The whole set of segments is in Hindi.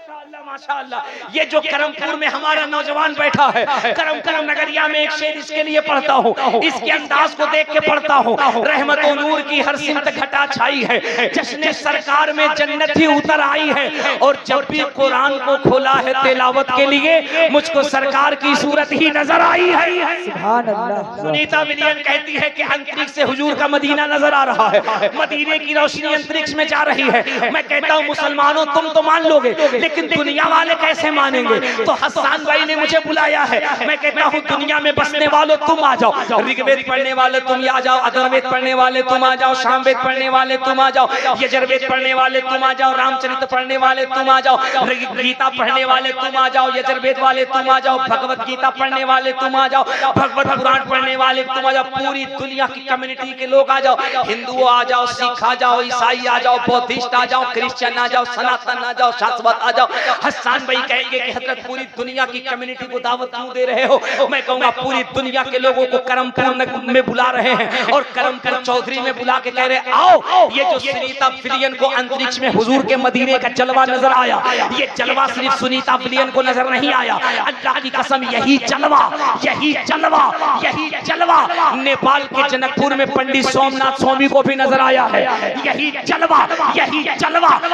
माशाअल्लाह। ये जो करमपुर में हमारा नौजवान बैठा है, करमपुर नगरिया में एक शेर इसके लिए पढ़ता हूँ, इसके अंदाज को देख के पढ़ता हूँ। रहमत और नूर की हर सिमत घटा छाई है, जश्न सरकार में जन्नत ही उतर आई है। और जब भी कुरान को खोला है तिलावत के लिए, मुझको सरकार की सूरत ही नजर आई है। सुभान अल्लाह। सुनीता विलियम कहती है कि अंतरिक्ष से हुजूर का मदीना नजर आ रहा है, मदीने की रोशनी अंतरिक्ष में जा रही है। मैं कहता हूँ मुसलमानों तुम तो मान लोगे, लेकिन दुनिया वाले कैसे मानेंगे? तो हसन भाई ने मुझे बुलाया है। मैं कहता हूँ दुनिया में बसने वालों तुम आ जाओ, ऋग्वेद पढ़ने वाले तुम आ जाओ, अथर्ववेद पढ़ने वाले तुम आ जाओ, सामवेद पढ़ने वाले तुम आ जाओ, यजुर्वेद पढ़ने वाले तुम आ जाओ, रामचरित पढ़ने वाले तुम आ जाओ, गीता पढ़ने वाले तुम आ जाओ, यजुर्वेद वाले तुम आ जाओ, भगवत गीता पढ़ने वाले तुम आ जाओ, भगवत पुराण पढ़ने वाले तुम आ जाओ, पूरी दुनिया की कम्युनिटी के लोग आ जाओ, हिंदू आ जाओ, सिख आ जाओ, ईसाई आ जाओ, बौद्धिस्ट आ जाओ, क्रिश्चियन आ जाओ, सनातन आ जाओ, शाश्वत आ जाओ। हसन भाई कहेंगे कि हजरत पूरी दुनिया की कम्युनिटी को दावत क्यों दे रहे हो? मैं कहूंगा पूरी दुनिया के लोगों को करमपुर में बुला रहे हैं और करमपुर चौधरी में बुला के कह रहे आओ, ये जो सुनीता विलियम को अंतरिक्ष में हुजूर के मदीने का जलवा नजर आया, ये जलवा सिर्फ सुनीता विलियम को नजर नहीं आया, अल्लाह की कसम यही जलवा नेपाल के जनकपुर में पंडित सोमनाथ स्वामी को भी नजर आया है। यही जलवा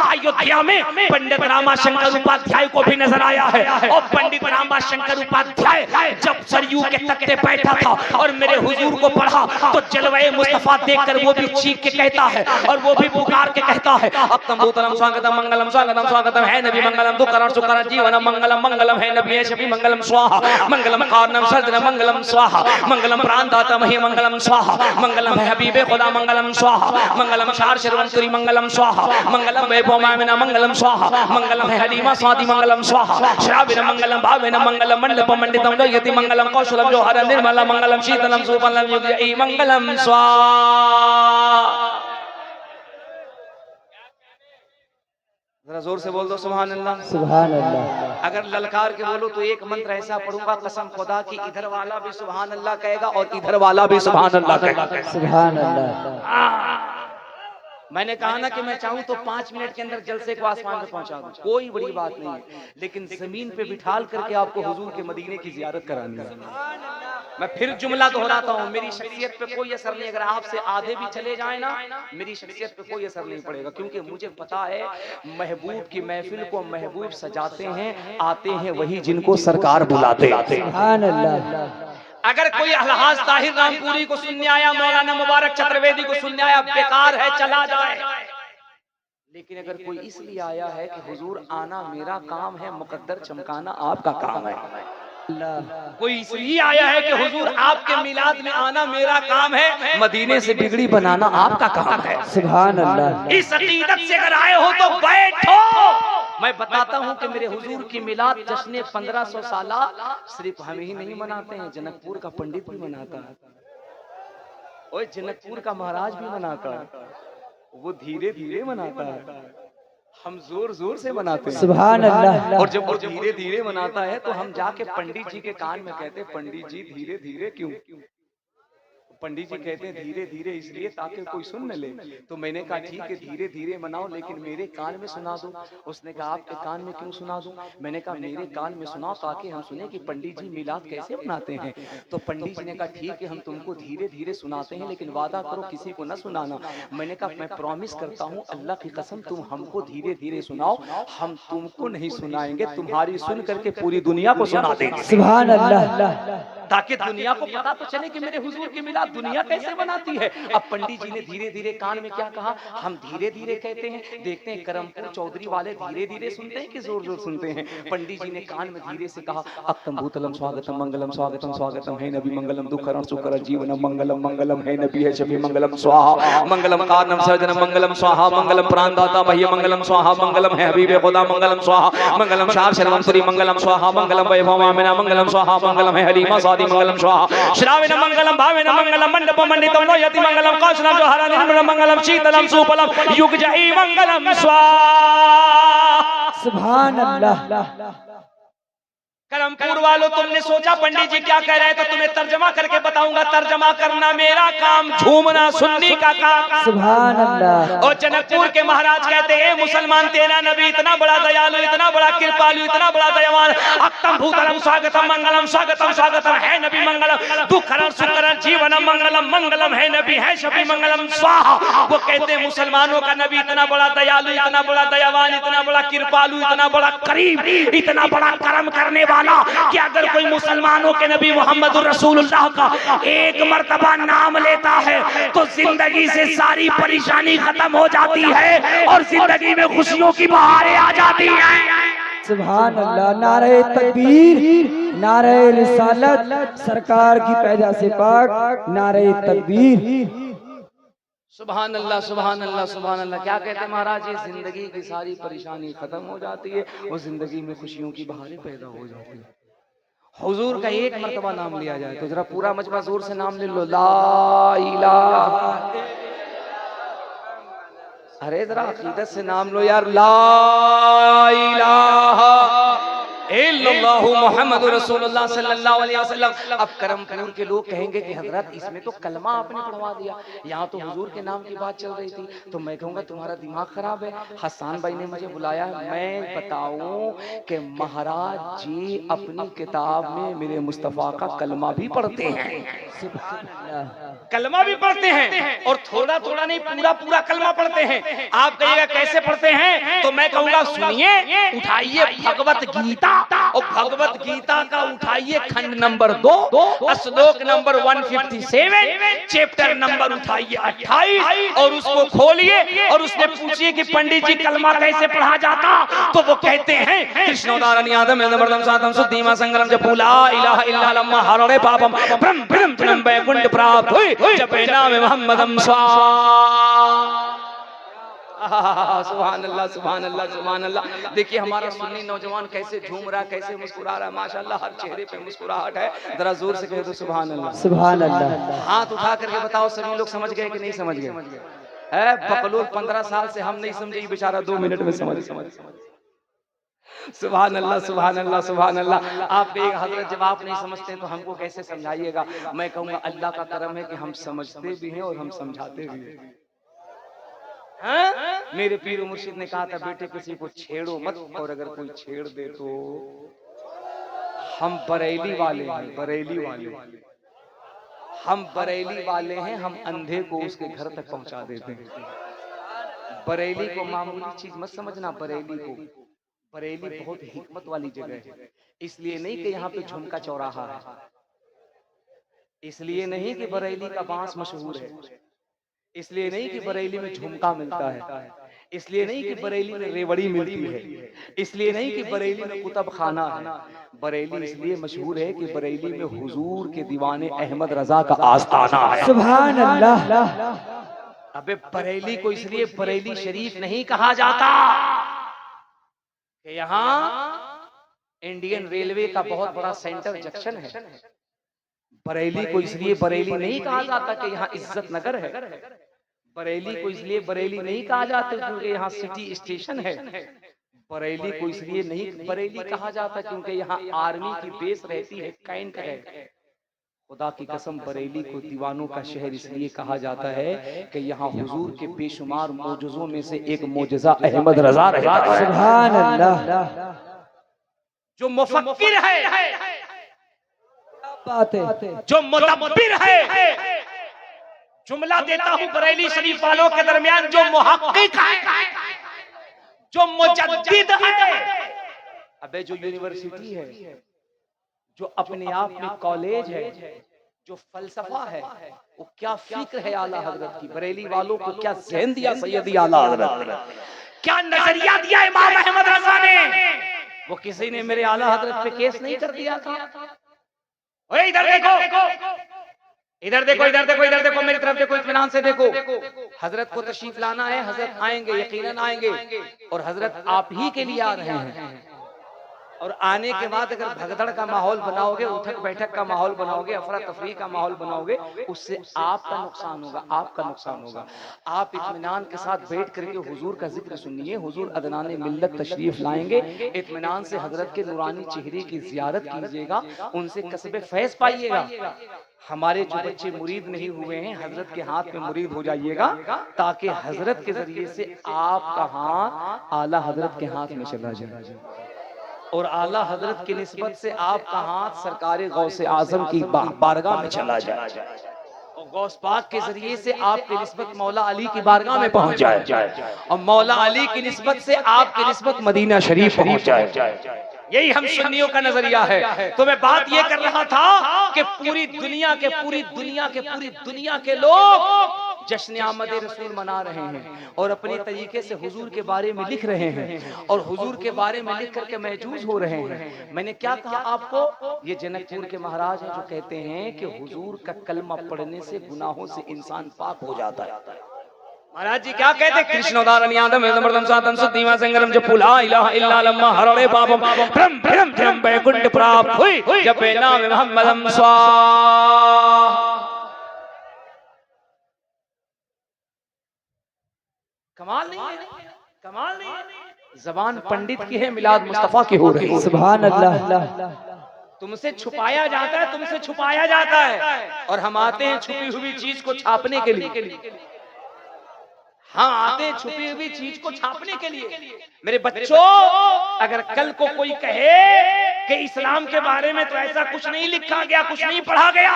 अयोध्या में पंडित रामाशंकर उपाध्याय को भी नजर आया है। और पंडित रामाशंकर उपाध्याय जब सरयू के तट पे बैठा था और मेरे हुजूर को पढ़ा तो जलवे मुस्तफा देखकर वो भी चीख के कहता है और वो भी पुकार के कहता है अक्तम स्वागतम मंगलम स्वागतम है नबी मंगलम दुकरण सुकरण जीवनम मंगलम मंगलम है नबी शफी मंगलम स्वाहा मंगलम कारणम सर्जनम मंगलम स्वाहा मंगलम प्राणदाता मही मंगलम स्वाहा मंगलम है हबीबे खुदा मंगलम स्वाहा मंगलम शार शर्वंतरी मंगलम स्वाहा मंगलम वैभवमामिना मंगलम स्वाहा मंगलम है हलीमा स्वाति मंगलम स्वाहा श्राविन मंगलम भावेन मंगलम मंडप मंडितम यति मंगलम कौशलम जो हर निर्मला मंगलम शीतलम सुपलम युगई मंगलम स्वाहा। जरा जोर से बोल दो सुभान अल्लाह। सुभान अल्लाह। अगर ललकार के बोलो तो एक मंत्र ऐसा पढ़ूंगा कसम खुदा की, इधर वाला भी सुभान अल्लाह कहेगा और इधर वाला भी सुभान अल्लाह कहेगा। सुभान अल्लाह। मैंने कहा ना कि मैं चाहूं तो 5 मिनट के अंदर जलसे को आसमान पे पहुंचा दूं, कोई बड़ी बात नहीं है, लेकिन जमीन पे बिठाल करके आपको हुजूर के मदीने की जियारत करानी है। मैं फिर जुमला दोहराता हूं, मेरी शख्सियत पे कोई असर नहीं, अगर आपसे आधे भी चले जाए ना मेरी शख्सियत पे कोई असर नहीं पड़ेगा, क्योंकि मुझे पता है महबूब की महफिल को महबूब सजाते हैं, आते हैं वही जिनको सरकार बुलाते हैं। सुभान अल्लाह। अगर कोई अलहाज ताहिर रामपुरी को सुनने आया, मौलाना मुबारक चतुर्वेदी को सुनने आया, बेकार है, चला जाए। लेकिन अगर कोई इसलिए आया है कि हुजूर आना मेरा काम है, मुकद्दर चमकाना आपका काम है, कोई इसलिए आया है कि हुजूर आपके मिलाद में आना मेरा काम है, मदीने से बिगड़ी बनाना आपका काम है। सुभान अल्लाह। इस अकीदत से अगर आए हो तो बैठो। मैं बताता हूं कि मेरे हुजूर की मिलाद जश्न 1500 साला सिर्फ हम ही नहीं मनाते हैं, जनकपुर का पंडित भी मनाता है, और जनकपुर का महाराज भी मनाता है, वो धीरे धीरे मनाता है, हम जोर जोर से मनाते हैं। सुभान अल्लाह। और जब वो धीरे धीरे मनाता है तो हम जाके पंडित जी के कान में कहते हैं पंडित जी धीरे धीरे क्यों? पंडित जी कहते हैं धीरे धीरे इसलिए ताकि कोई सुन न ले। तो मैंने कहा ठीक है धीरे धीरे मनाओ, लेकिन मेरे कान में सुना दो। उसने कहा आपके कान में क्यों सुना दूं? मैंने कहा मेरे कान में सुनाओ ताकि हम सुने कि पंडित जी मिलाद कैसे मनाते हैं। तो पंडित जी ने कहा ठीक है हम तुमको धीरे धीरे सुनाते हैं, लेकिन वादा करो किसी को न सुनाना। मैंने कहा मैं प्रॉमिस करता हूँ अल्लाह की कसम तुम हमको धीरे धीरे सुनाओ, हम तुमको नहीं सुनाएंगे, तुम्हारी सुन करके पूरी दुनिया को सुना देंगे। सुभान अल्लाह। ताकि दुनिया को पता तो चले कि मेरे हुजूर की मिलाद दुनिया कैसे बनाती है। अब पंडित जी ने धीरे धीरे कान में क्या कहा, हम धीरे धीरे कहते हैं, देखते हैं करमपुर चौधरी वाले धीरे धीरे सुनते हैं कि जोर जोर सुनते हैं। पंडित जी ने कान में धीरे से कहा अक्तम भूतलम स्वागतम मंगलम स्वागतम स्वागतम है नबी मंगलम दुखरण सुकरण जीवनम मंगलम मंगलम है नबी है शफी मंगलम स्वाहा मंगलम कारणम सर्जनम मंगलम स्वाहा मंगलम प्राणदाता मह्य मंगलम स्वाहा मंगलम है हबीबे खुदा मंगलम स्वाहा मंगलम शार शर्वंतरी मंगलम स्वाहा मंगलम वैभवमामिना मंगलम स्वाहा मंगलम है हलीमा स्वाति मंगलम स्वाहा श्राविन मंगलम भावेन मंगलम मंडप मंडितम यति मंगलम कौशलम जो हर निर्मल मंगलम शीतलम सुपलम युगजई मंगलम स्वाहा। सुभान अल्लाह। करमपुर वालों, तुमने सोचा पंडित जी क्या कह रहे हैं, तो तुम्हें तर्जमा करके बताऊंगा। तर्जमा करना मेरा काम, झूमना सुन्नी का काम। सुभान अल्लाह। और जनकपुर के महाराज कहते हैं, मुसलमान तेरा नबी इतना बड़ा दयालु, इतना बड़ा कृपालु, इतना बड़ा दयावान, अक्तम भूतलम स्वागतम मंगलम, स्वागतम स्वागतम है नबी मंगलम, दुखहरण सुखहरण जीवनम मंगलम, मंगलम है नबी है शफी मंगलम स्वाहा। वो कहते हैं मुसलमानों का नबी इतना बड़ा दयालु, इतना बड़ा दयावान, इतना बड़ा कृपालु, इतना बड़ा करीम, इतना बड़ा कर्म करने वाला कि अगर कोई मुसलमानों के नबी मोहम्मद रसूलुल्लाह का एक मर्तबा नाम लेता है तो जिंदगी से सारी परेशानी खत्म हो जाती है और जिंदगी में खुशियों की बहारें आ जाती हैं। सुभान अल्लाह। नारे तकबीर, नारे रिसालत, सरकार की पैदा से पाक, नारे तकबीर। सुभान अल्लाह, सुभान अल्लाह, सुभान अल्लाह। क्या कहते हैं महाराज, ये जिंदगी की सारी परेशानी खत्म हो जाती है और जिंदगी में खुशियों की बहारें पैदा हो जाती है। हुजूर का एक मर्तबा नाम लिया जाए तो जरा पूरा मजमा जोर से नाम ले लो, ला इलाहा। अरे जरा अकीदत से नाम लो यार, ला इलाहा इल्लल्लाहु मुहम्मदुर रसूलुल्लाह सल्लल्लाहु अलैहि वसल्लम। अब करमपुर के लोग कहेंगे कि हजरत इसमें तो कलमा आपने पढ़वा दिया, यहाँ तो हुजूर के नाम की बात चल रही थी। तो मैं कहूँगा तुम्हारा दिमाग खराब है। हसन भाई ने मुझे बुलाया, मैं बताऊं कि महाराज जी अपनी किताब में मेरे मुस्तफ़ा का कलमा भी पढ़ते हैं। कलमा भी पढ़ते हैं और थोड़ा थोड़ा नहीं, पूरा पूरा कलमा पढ़ते हैं। आप कहिएगा कैसे पढ़ते हैं, तो मैं कहूँगा सुनिए, उठाइए भगवत गीता और भगवत गीता का उठाइए खंड नंबर 2, श्लोक नंबर 157, चैप्टर नंबर उठाइए 28 और उसको खोलिए और उसने पूछिए कि पंडित जी कलमा कैसे पढ़ा जाता, तो वो कहते हैं कृष्णोदारणी आदम मर्दम सातम सुद्धीमा संगरम जपूला इलाहा इल्ला लम्मा हरणे पापम ब्रह्म ब्रह्म ब्रह्म वैकुंठ प्राप्त हुई जपे नाम मोहम्मदम स्वाहा। सुभान अल्लाह, सुभान अल्लाह, सुभान अल्लाह। देखिए हमारा सुन्नी नौजवान कैसे झूम रहा, कैसे मुस्कुरा रहा, माशाअल्लाह हर चेहरे पे मुस्कुराहट है। जरा जोर से कह दो सुभान अल्लाह, सुभान अल्लाह। हाथ उठा करके बताओ सभी लोग समझ गए कि नहीं समझ गए? है बकलोल 15 साल से हम नहीं समझे, बेचारा 2 मिनट में समझ। सुभान अल्लाह, सुभान अल्लाह, सुभान अल्लाह। आप एक हजरत जब आप नहीं समझते तो हमको कैसे समझाइएगा? मैं कहूँगा अल्लाह का करम है कि हम समझते भी हैं और हम समझाते भी हैं। हाँ? मेरे पीर मुर्शिद ने कहा था, बेटे किसी को छेड़ो मत, और अगर कोई छेड़ दे तो हम बरेली वाले हैं, बरेली वाले, हम बरेली वाले हैं, हम अंधे को उसके घर तक पहुंचा देते हैं। बरेली को मामूली चीज मत समझना, बरेली को, बरेली बहुत हिकमत वाली जगह है। इसलिए नहीं कि यहाँ पे झुमका चौराहा है, इसलिए नहीं कि बरेली का बांस मशहूर है, इसलिए नहीं कि बरेली में झुमका मिलता है, इसलिए नहीं कि बरेली में रेवड़ी मिलती है, इसलिए नहीं कि बरेली में कुतुब खाना है। बरेली इसलिए मशहूर है कि बरेली में हुजूर के दीवाने अहमद रजा का आस्थाना है। सुभान अल्लाह। अबे बरेली को इसलिए बरेली शरीफ नहीं कहा जाता कि यहाँ इंडियन रेलवे का बहुत बड़ा सेंटर जंक्शन है। बरेली को इसलिए बरेली नहीं कहा जाता कि यहाँ इज्जत नगर है। बरेली को इसलिए बरेली नहीं कहा जाता क्योंकि यहाँ सिटी स्टेशन है। बरेली को इसलिए नहीं बरेली कहा जाता क्योंकि यहाँ आर्मी की बेस रहती है, कैंट है। खुदा की कसम बरेली को दीवानों का शहर इसलिए कहा जाता है कि यहाँ हुजूर के बेशुमार मोजज़ों में से एक मोजज़ा अहमद रजा रहता है। सुभान अल्लाह। जो मुफक्किर है, बात है, जो मुदब्बिर है, जुमला देता हूँ बरेली शरीफ वालों के दरमियान, जो मुहक्किक है, जो मुजद्दिद है। अबे जो यूनिवर्सिटी है, जो अपने आप में कॉलेज है, जो फलसफा है, वो क्या फिक्र है आला हजरत की। बरेली वालों को क्या ज़हन दिया सैयदी आला हजरत ने, क्या नजरिया दिया इमाम अहमद रजा ने। वो किसी ने मेरे आला हजरत पे केस नहीं कर दिया था। ओए इधर देखो, इधर देखो, इधर देखो, इधर देखो, मेरी तरफ देखो, इत्मीनान से देखो। हजरत को तशरीफ लाना है, हजरत आएंगे, यकीनन आएंगे, और हजरत आप ही के लिए आ रहे हैं। और आने के बाद अगर भगदड़ का माहौल बनाओगे, उठक बैठक का माहौल बनाओगे, अफरा तफरी का माहौल बनाओगे, उससे आपका नुकसान होगा, आपका नुकसान होगा। आप इत्मीनान के साथ बैठ करके हुजूर का जिक्र सुनिए। हुजूर अदनाने मिल्लत तशरीफ लाएंगे, इत्मीनान से हजरत के नूरानी चेहरे की जियारत कीजिएगा, उनसे कसबे फैज पाइएगा। हमारे जो बच्चे मुरीद नहीं हुए हैं, हजरत के हाथ में मुरीद हो जाइएगा, ताकि हजरत के जरिए से आपका हाथ आला हजरत के हाथ में चला जाए और आला हजरत की निस्बत से आपका हाथ सरकार गौसे आजम की बारगाह में चला जाए और गौस पाक के जरिए से आपकी निस्बत मौला अली की बारगाह में पहुंच जाए और मौला अली की निस्बत से आपकी निस्बत मदीना शरीफ पहुंच जाए। यही हम सुन्नियों का नजरिया है। तो मैं बात ये कर रहा था कि पूरी दुनिया के लोग जश्न आमद रसूल मना रहे हैं और अपने तरीके से हुजूर के बारे में लिख रहे हैं और हुजूर के बारे में लिख करके महजूज हो रहे हैं। मैंने क्या कहा आपको, ये जनकपुर के महाराज हैं जो कहते हैं कि हुजूर का कलमा पढ़ने से गुनाहों से इंसान पाक हो जाता है। महाराज जी क्या कहते, कृष्णोदारन यादव मर्दम सातन सुद्धीमा संगरम जब पुला इलाहा इल्ला लम्मा हरणे पापम भ्रम भ्रम भ्रम बैकुंठ प्राप्त हुई जब नाम मोहम्मदम स्वाहा। कमाल नहीं है, कमाल नहीं है। जबान पंडित की है, मिलाद मुस्तफा की हो रही है। सुभान अल्लाह। तुमसे छुपाया जाता है, तुमसे छुपाया जाता है और हम आते हैं छुपी हुई चीज को छापने के लिए। हाँ आते हैं छुपी हुई चीज को छापने के लिए। मेरे बच्चों, अगर कल को कोई कहे कि इस्लाम के बारे में तो ऐसा कुछ नहीं लिखा गया, कुछ नहीं पढ़ा गया,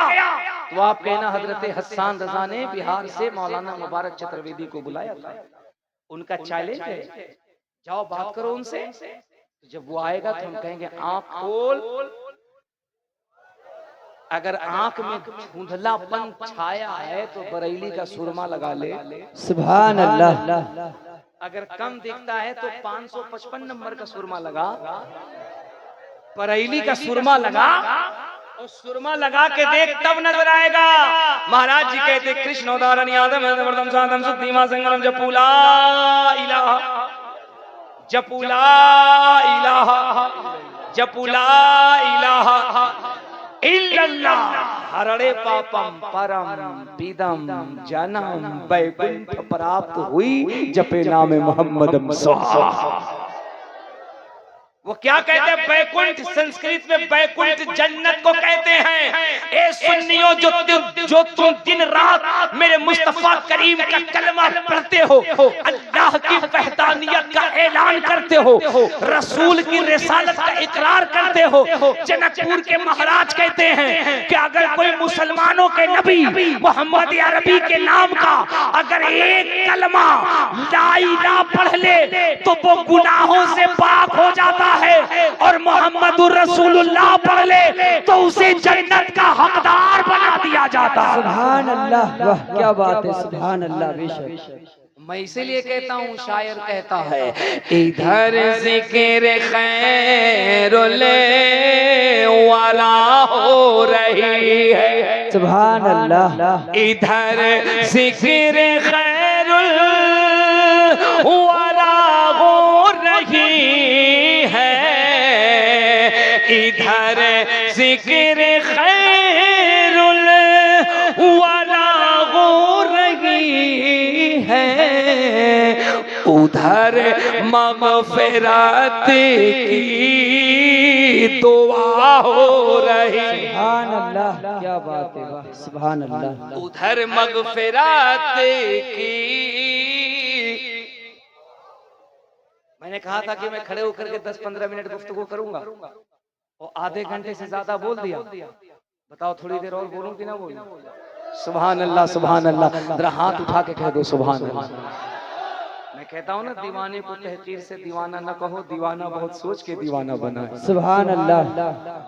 तो आप कहना हजरत हसन रजा ने बिहार से मौलाना मुबारक चतुर्वेदी को बुलाया था, उनका चैलेंज है, जाओ बात करो उनसे। जब वो आएगा तो हम कहेंगे आंख खोल, अगर आंख में धुंधलापन छाया है तो बरेली का सुरमा लगा ले। सुभान अल्लाह। अगर कम दिखता है तो 555 नंबर का सुरमा लगा, बरेली का सुरमा लगा और सुरमा लगा के देख, तब नजर आएगा। महाराज जी कहते कृष्णोदारन यादव मर्दम सातम सुद्धीमा संगरम जपूला इलाहा जपूला इलाहा जपूला इलाहा इल्लल्लाह हरणे पापम परम पीदम जनम बैकुंठ प्राप्त हुई जपे नाम मोहम्मदम स्वाहा। वो क्या कहते हैं, बैकुंठ संस्कृत में बैकुंठ जन्नत को कहते हैं। ए सुन्नियों, जो तुम दिन रात मेरे मुस्तफा करीम का कलमा पढ़ते हो, अल्लाह की वहदानियत का ऐलान करते हो, रसूल की रिसालत का इकरार करते हो, जनकपुर के महाराज कहते हैं कि अगर कोई मुसलमानों के नबी मोहम्मद अरबी के नाम का अगर एक कलमा ला इलाहा पढ़ ले तो वो गुनाहों से पाक हो जाता है और मोहम्मदुर रसूलुल्लाह पढ़ ले तो उसे जन्नत का हकदार बना दिया जाता है। सुभान अल्लाह, वाह क्या बात है, सुभान अल्लाह। बेशक मैं इसीलिए कहता हूँ, शायर कहता है इधर जिक्र खैरुल वरा हो रही है। सुभान अल्लाह। इधर जिक्र खैरुल वरा हो रही है, इधर जिक्र खैरुल वरा हो रही है, उधर मगफिरत की दुआ हो रही। सुभान अल्लाह, क्या बात है, वाह सुभान अल्लाह। उधर मगफिरत की, मैंने कहा था कि मैं खड़े होकर के 10-15 मिनट गुफ्तगू करूंगा और आधे घंटे से ज्यादा बोल दिया। बताओ थोड़ी देर और बोलूं कि ना बोलूं? सुभान अल्लाह, सुभान अल्लाह। जरा हाथ उठा के कह दो सुभान अल्लाह। मैं कहता हूँ ना, दीवाने को तहकीर से दीवाना न कहो, दीवाना बहुत सोच के दीवाना बना है। सुभान अल्लाह।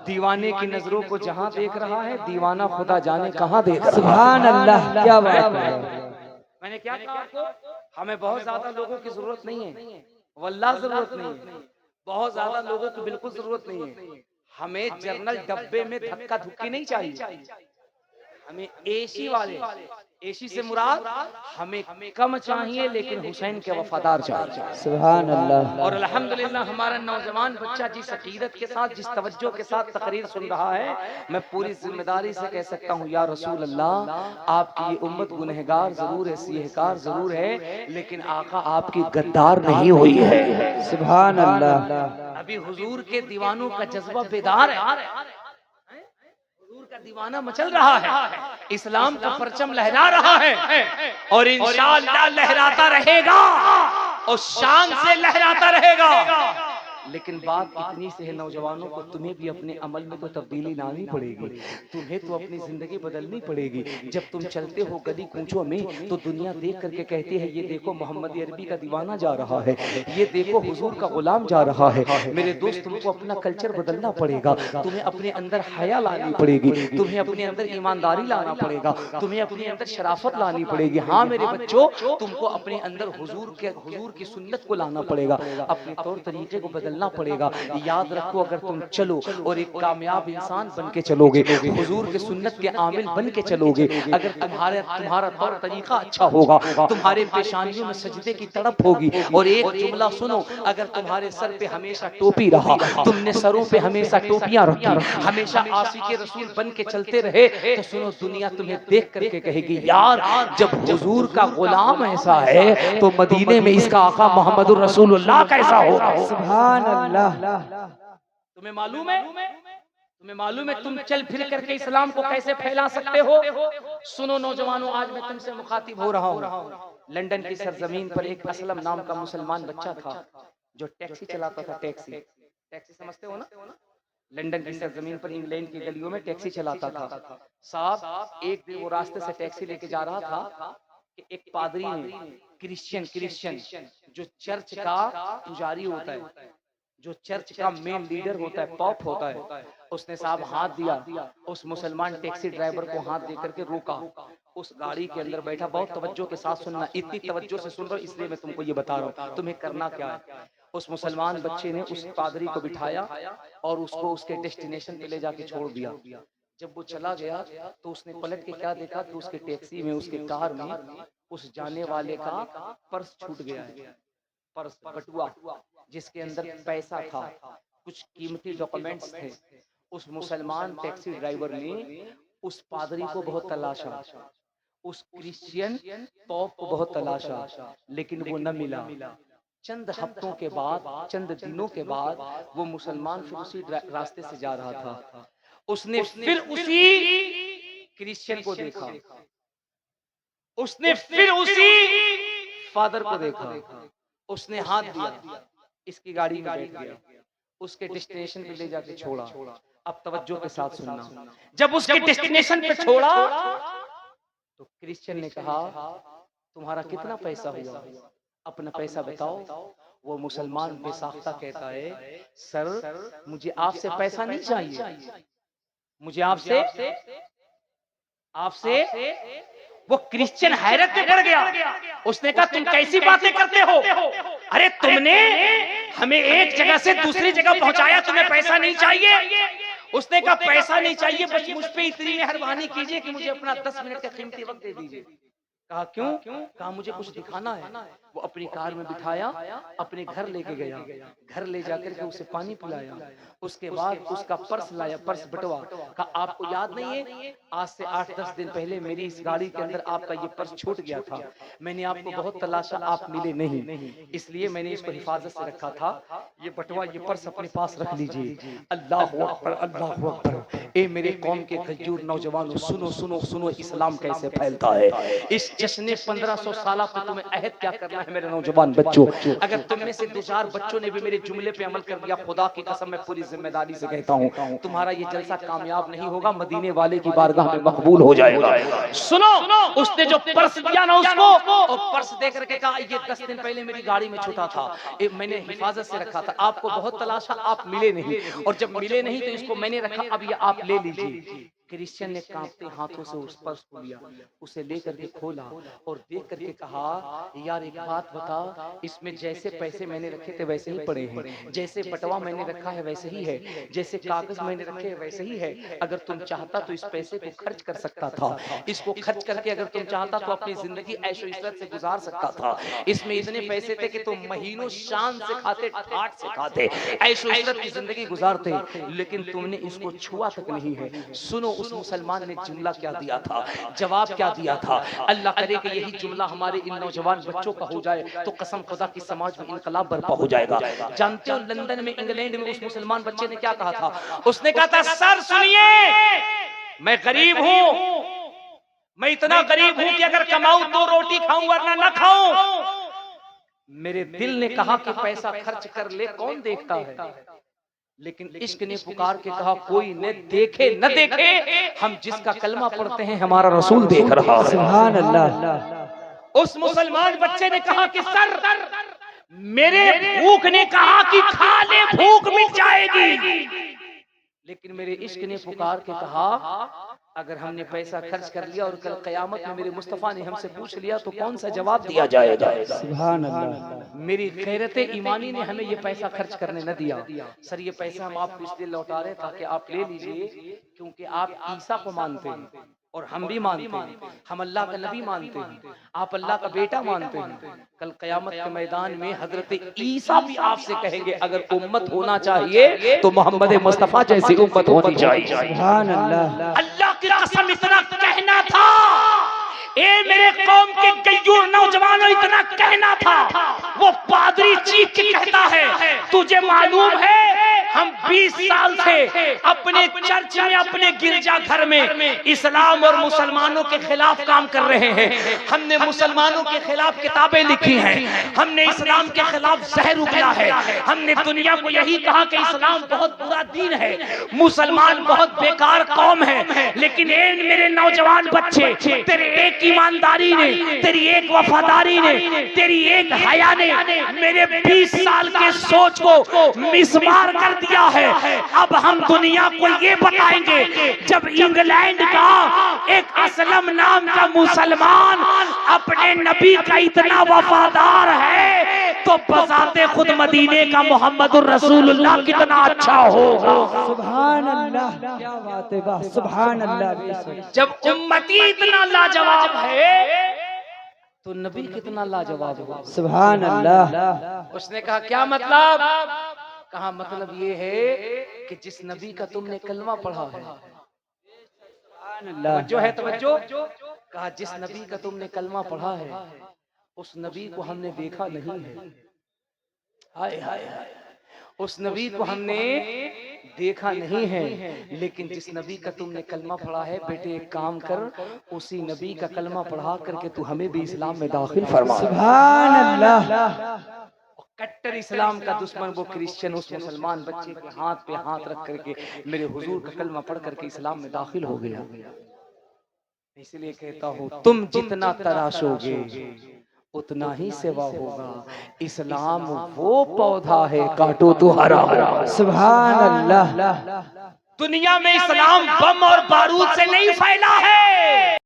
दीवाने की नजरों को जहाँ देख रहा है, दीवाना खुदा जाने कहाँ देख रहा है। सुभान अल्लाह, क्या बात है। मैंने क्या कहा आपको, हमें बहुत ज्यादा लोगों की जरूरत नहीं है, वल्लाह जरूरत नहीं है, बहुत ज्यादा लोगों की बिल्कुल जरूरत नहीं है। हमें जर्नल डब्बे में धक्का धुक्की नहीं चाहिए, हमें एसी वाले ऐशी से मुराद हमें कम चाहिए लेकिन हुसैन के वफादार चाहिए। सुभान अल्लाह। और अल्हम्दुलिल्लाह हमारा नौजवान बच्चा जिस अकीदत के साथ, जिस तवज्जो के साथ तकरीर सुन रहा है, मैं पूरी जिम्मेदारी से कह सकता हूँ या रसूल अल्लाह, आपकी ये उम्मत गुनहगार जरूर है, सिहकार जरूर है, लेकिन आका आपकी गद्दार नहीं हुई है। सुभान अल्लाह। अभी हुजूर के दीवानों का जज्बा बेदार है, हुजूर का दीवाना मचल रहा है, इस्लाम का परचम लहरा रहा है और इंशाअल्लाह लहराता रहेगा और शान से लहराता रहेगा। लेकिन बात इतनी से है नौजवानों को, तुम्हें भी अपने अमल में तो तब्दीली लानी पड़ेगी, तुम्हें तो अपनी जिंदगी बदलनी पड़ेगी। जब तुम चलते हो गली कूचों में तो दुनिया देख करके कहती है ये देखो मोहम्मद अरबी का दीवाना जा रहा है, ये देखो हुजूर का गुलाम जा रहा है। मेरे दोस्त, तुमको अपना कल्चर बदलना पड़ेगा, तुम्हें अपने अंदर हया लानी पड़ेगी, तुम्हें अपने अंदर ईमानदारी लाना पड़ेगा, तुम्हें अपने अंदर शराफत लानी पड़ेगी। हाँ मेरे बच्चों, तुमको अपने अंदर हुजूर की सुन्नत को लाना पड़ेगा, अपने तौर तरीके को बदलना पड़ेगा। याद रखो, अगर तुम चलो और एक कामयाब इंसान बन के चलोगे, हुजूर के सुन्नत के आमिल बन के चलोगे, अगर तुम्हारा तौर तरीका अच्छा होगा, तुम्हारे पेशानियों में सजदे की तड़प होगी, और एक जुमला सुनो, अगर तुम्हारे सर पे हमेशा टोपी रहा, तुमने सरों पे हमेशा टोपियां रखी, हमेशा आशिक़े रसूल बन के चलते रहे, तो सुनो दुनिया तुम्हें देख करके कहेगी यार, जब हुजूर का गुलाम ऐसा है तो मदीने में इसका आका मोहम्मदुर रसूलुल्लाह कैसा होगा। सुभान अल्लाह। तुम्हें मालूम है तुम चल फिर करके इस्लाम को कैसे फैला सकते हो। सुनो नौजवानों, आज मैं तुमसे मुखातिब हो रहा हूँ। लंदन की सरजमीन पर एक असलम नाम का मुसलमान बच्चा था जो टैक्सी चलाता था। टैक्सी समझते हो ना? लंदन की सरजमीन पर इंग्लैंड की गलियों में टैक्सी चलाता था। साहब, एक दिन वो रास्ते से टैक्सी लेके जा रहा था कि एक पादरी ने, क्रिश्चियन जो चर्च का पुजारी होता है, जो चर्च का मेन लीडर होता है, पॉप होता है, उसने साहब हाथ दिया, उस मुसलमान टैक्सी ड्राइवर को हाथ दे करके रोका, उस गाड़ी के अंदर बैठा। बहुत तवज्जो के साथ सुनना, इतनी तवज्जो से सुन रहा हूं इसलिए मैं तुमको ये बता रहा हूँ, तुम्हें करना क्या है। उस मुसलमान बच्चे ने उस पादरी को बिठाया और उसको उसके डेस्टिनेशन पे ले जाके छोड़ दिया। जब वो चला गया तो उसने पलट के क्या देखा कि उसके टैक्सी में, उसके कार में उस जाने वाले का पर्स छूट गया है। पर्स, बटुआ, जिसके अंदर पैसा था, कुछ कीमती डॉक्यूमेंट्स थे। उस मुसलमान टैक्सी ड्राइवर ने उस पादरी को बहुत तलाशा, उस क्रिश्चियन पॉप को बहुत तलाशा, लेकिन वो न मिला। चंद हफ्तों के बाद, चंद दिनों के बाद वो मुसलमान फिर उसी रास्ते से जा रहा था। उसने फिर उसी क्रिश्चियन को देखा, उसने फिर उसी फादर को देखा, उसने हाथ दिया, इसकी गाड़ी में बैठ गया, उसके डेस्टिनेशन पे ले जाके छोड़ा। अब तवज्जो के साथ सुनना, जब उसके डेस्टिनेशन पे छोड़ा तो क्रिश्चियन ने कहा तुम्हारा कितना पैसा हुआ, अपना पैसा बताओ। वो मुसलमान बेसाख्ता कहता है सर मुझे आपसे पैसा नहीं चाहिए, मुझे आपसे। वो क्रिश्चियन हैरत में पड़ गया, उसने कहा तुम कैसी बातें करते हो, अरे तुमने हमें एक जगह से दूसरी जगह पहुंचाया, तुम्हें पैसा नहीं चाहिए। उसने कहा पैसा नहीं चाहिए, बस मुझ पे इतनी मेहरबानी कीजिए कि मुझे अपना 10 मिनट का कीमती वक्त दे दीजिए। कहा क्यों? कहा मुझे कुछ दिखाना है। वो अपनी कार में बिठाया, अपने घर लेके गया, घर ले जाकर के उसे पानी पिलाया, उसके बाद उसका पर्स लाया, पर्स बटवा। कहा आपको याद नहीं है आज से 8-10 दिन पहले मेरी इस गाड़ी के अंदर आपका ये पर्स छूट गया था, मैंने आपको बहुत तलाशा, आप मिले नहीं, इसलिए मैंने इसको हिफाजत से रखा था। ये बटवा, ये पर्स अपने पास रख लीजिए। अल्लाहु अकबर, अल्लाहु अकबर। ए मेरे कौम के खजूर नौजवानों, सुनो सुनो सुनो, इस्लाम कैसे फैलता है। इस जश्न 1500 साल पे तुम्हें अहद क्या करना है मेरे नौजवान बच्चों। अगर तुम में से 2-4 बच्चों ने भी मेरे जुमले पे अमल कर दिया, खुदा की कसम मैं पूरी जिम्मेदारी से कहता हूँ तुम्हारा ये जलसा कामयाब नहीं होगा, मदीने वाले की बारगाह में मकबूल हो जाएगा। सुनो, उसने जो पर्स दिया ना उसको, और पर्स दे करके कहा ये 10 दिन पहले मेरी गाड़ी में छूटा था, मैंने हिफाजत से रखा था, आपको बहुत तलाशा, आप मिले नहीं, और जब मिले नहीं तो इसको मैंने रखा, अब ये आप ले लीजिए। क्रिश्चियन ने कांपते हाथों से उस पर्स को लिया, उसे लेकर के खोला और देख करके कहा, यार एक बात बता, इसमें जैसे पैसे मैंने रखे थे वैसे ही पड़े हैं, जैसे बटवा मैंने रखा है वैसे ही है, जैसे कागज मैंने रखे हैं वैसे ही है। अगर तुम चाहता तो इस पैसे को खर्च कर सकता था, इसको खर्च करके अगर तुम चाहता तो अपनी जिंदगी ऐशो इशरत से गुजार सकता था। इसमें इतने पैसे थे कि तुम महीनों शान से खाते, ठाट से खाते, ऐशो इशरत की जिंदगी गुजारते, लेकिन तुमने इसको छुआ तक नहीं है। सुनो उस मुसलमान ने जुमला क्या दिया था, जवाब क्या दिया था। अल्लाह करे कि यही जुमला हमारे इन नौजवान बच्चों का हो जाए तो कसम खुदा की समाज में इनकलाब बर्पा हो जाएगा। जानते हो लंदन में, इंग्लैंड में उस मुसलमान बच्चे ने क्या कहा था? उसने कहा था, सर सुनिए, मैं गरीब हूं, मैं इतना गरीब हूं कि अगर कमाऊं तो रोटी खाऊं वरना ना खाऊं। मेरे दिल ने कहा कि पैसा खर्च कर ले, कौन देखता है, लेकिन इश्क ने पुकार के कहा, कोई न देखे न देखे, हम जिसका कलमा पढ़ते हैं हमारा रसूल देख रहा है। सुभान अल्लाह। उस मुसलमान बच्चे ने कहा कि सर, मेरे भूख ने कहा कि खा ले, भूख मिट जाएगी, लेकिन मेरे इश्क ने पुकार के कहा, अगर हमने पैसा खर्च कर लिया और कल कयामत में मेरे मुस्तफा ने हमसे पूछ लिया तो कौन सा जवाब दिया जाएगा। सुभान अल्लाह। मेरी गैरत ईमानी ने हमें ये पैसा खर्च करने न दिया। सर ये पैसा हम आपको इसलिए लौटा रहे ताकि आप ले लीजिए, क्योंकि आप ईसा को मानते हैं और हम भी मानते हैं, हम अल्लाह का नबी मानते हैं, आप अल्लाह का बेटा मानते हैं। कल कयामत के मैदान में हजरत ईसा भी आपसे कहेंगे, अगर उम्मत होना चाहिए तो मोहम्मद मुस्तफा जैसी उम्मत होनी चाहिए। सुभान अल्लाह। अल्लाह की कसम इतना कहना था, ए मेरे कौम के गयूर नौजवानों, इतना कहना था। वो पादरी चीख के कहता है, तुझे मालूम है हम 20 साल से अपने चर्च में, अपने गिरजा घर में इस्लाम और मुसलमानों के खिलाफ काम कर रहे हैं। हमने मुसलमानों के खिलाफ किताबें लिखी हैं, हमने इस्लाम के खिलाफ जहर उगला है, हमने दुनिया को यही कहा कि इस्लाम बहुत बुरा दीन है, मुसलमान बहुत बेकार कौम है। लेकिन मेरे नौजवान बच्चे, तेरे एक ईमानदारी ने, तेरी एक वफादारी ने, तेरी एक हया ने मेरे 20 साल के सोच को मिसमार कर दिया है। अब हम दुनिया को ये बताएंगे, जब इंग्लैंड का एक असलम नाम का मुसलमान अपने नबी का इतना वफादार है तो बजाते खुद मदीने का मोहम्मदुर रसूलुल्लाह कितना अच्छा होगा। सुभान अल्लाह, क्या बात है, वाह सुभान अल्लाह। जब उम्मती इतना लाजवाब है तो नबी कितना लाजवाब होगा। सुभान अल्लाह। उसने कहा क्या मतलब? कहा मतलब ये है कि जिस नबी का तुमने कलमा पढ़ा है, जो है तवज्जो, कहा जिस नबी का तुमने कलमा पढ़ा है उस नबी को हमने देखा नहीं है। हाय हाय हाय, उस नबी को हमने देखा नहीं है, लेकिन जिस नबी का तुमने कलमा पढ़ा है, बेटे एक काम कर, उसी नबी का कलमा पढ़ा करके तू हमें भी इस्लाम में दाखिल फरमा। सुभान अल्लाह। कट्टर इस्लाम का दुश्मन वो क्रिश्चियन उस मुसलमान बच्चे के हाथ पे हाथ रख करके मेरे हुजूर का कलमा पढ़ करके इस्लाम में दाखिल हो गया। इसलिए कहता हूँ, तुम जितना तराशोगे उतना ही सेवा होगा। इस्लाम वो पौधा है, काटो तो हरा हरा। सुभान अल्लाह। दुनिया में इस्लाम बम और बारूद से नहीं फैला है।